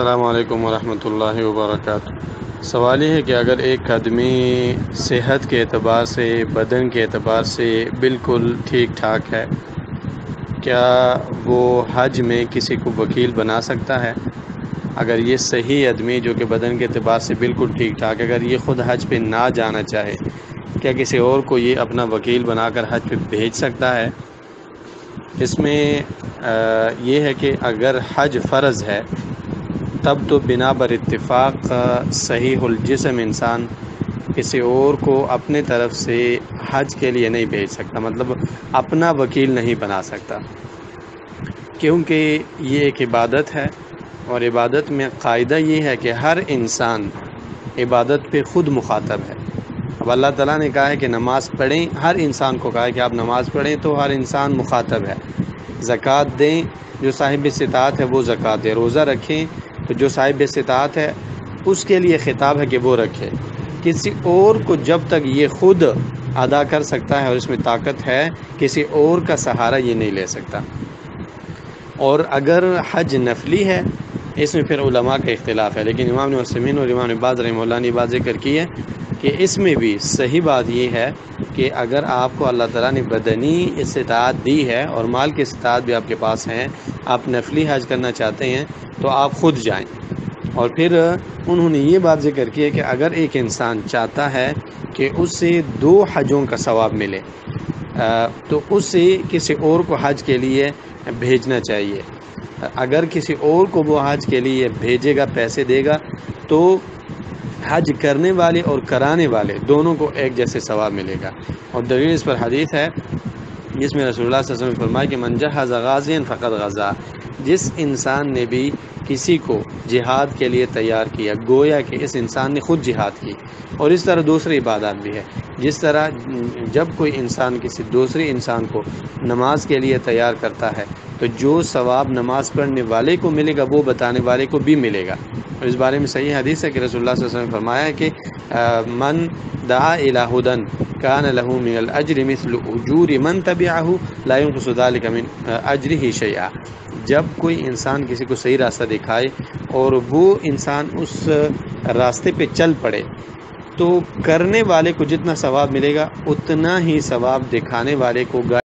السلام علیکم ورحمۃ اللہ وبرکاتہ۔ سوال یہ ہے کہ اگر ایک آدمی صحت کے اعتبار سے، بدن کے اعتبار سے بالکل ٹھیک ٹھاک ہے، کیا وہ حج میں کسی کو وکیل بنا سکتا ہے؟ اگر یہ صحیح آدمی جو کہ بدن کے اعتبار سے بالکل ٹھیک ٹھاک ہے، اگر یہ خود حج پہ نہ جانا چاہے، کیا کسی اور کو یہ اپنا وکیل بنا کر حج پہ بھیج سکتا ہے؟ اس میں یہ ہے کہ اگر حج فرض ہے تب تو بنا بر اتفاق صحیح الجسم انسان کسی اور کو اپنے طرف سے حج کے لیے نہیں بھیج سکتا، مطلب اپنا وکیل نہیں بنا سکتا، کیونکہ یہ ایک عبادت ہے، اور عبادت میں قاعدہ یہ ہے کہ ہر انسان عبادت پہ خود مخاطب ہے۔ اب اللہ تعالیٰ نے کہا ہے کہ نماز پڑھیں، ہر انسان کو کہا ہے کہ آپ نماز پڑھیں، تو ہر انسان مخاطب ہے۔ زکوٰۃ دیں، جو صاحب استطاعت ہے وہ زکوٰۃ دے۔ روزہ رکھیں، تو جو صاحب استطاعت ہے اس کے لیے خطاب ہے کہ وہ رکھے۔ کسی اور کو جب تک یہ خود ادا کر سکتا ہے اور اس میں طاقت ہے، کسی اور کا سہارا یہ نہیں لے سکتا۔ اور اگر حج نفلی ہے، اس میں پھر علماء کا اختلاف ہے، لیکن امام عثیمین اور امام باز رحمہ اللہ نے بات ذکر کی ہے کہ اس میں بھی صحیح بات یہ ہے کہ اگر آپ کو اللہ تعالیٰ نے بدنی استطاعت دی ہے اور مال کی استطاعت بھی آپ کے پاس ہیں، آپ نفلی حج کرنا چاہتے ہیں تو آپ خود جائیں۔ اور پھر انہوں نے یہ بات ذکر کی ہے کہ اگر ایک انسان چاہتا ہے کہ اس سے 2 حجوں کا ثواب ملے، تو اس سے کسی اور کو حج کے لیے بھیجنا چاہیے۔ اگر کسی اور کو وہ حج کے لیے بھیجے گا، پیسے دے گا، تو حج کرنے والے اور کرانے والے دونوں کو ایک جیسے ثواب ملے گا۔ اور دلیل اس پر حدیث ہے جس میں رسول اللہ صلی اللہ علیہ وسلم نے فرمایا کہ من جہز غازیا فقد غزا، جس انسان نے بھی کسی کو جہاد کے لیے تیار کیا، گویا کہ اس انسان نے خود جہاد کی۔ اور اس طرح دوسری عبادات بھی ہے، جس طرح جب کوئی انسان کسی دوسرے انسان کو نماز کے لیے تیار کرتا ہے تو جو ثواب نماز پڑھنے والے کو ملے گا وہ بتانے والے کو بھی ملے گا۔ اور اس بارے میں صحیح حدیث ہے کہ رسول اللہ صلی اللہ علیہ وسلم نے فرمایا ہے کہ من دعا الی ھدی کان لہ من الاجر مثل اجور من تبعہ لا ينقص ذلک من اجرہ شیئا۔ جب کوئی انسان کسی کو صحیح راستہ دکھائے اور وہ انسان اس راستے پہ چل پڑے، تو کرنے والے کو جتنا ثواب ملے گا اتنا ہی ثواب دکھانے والے کو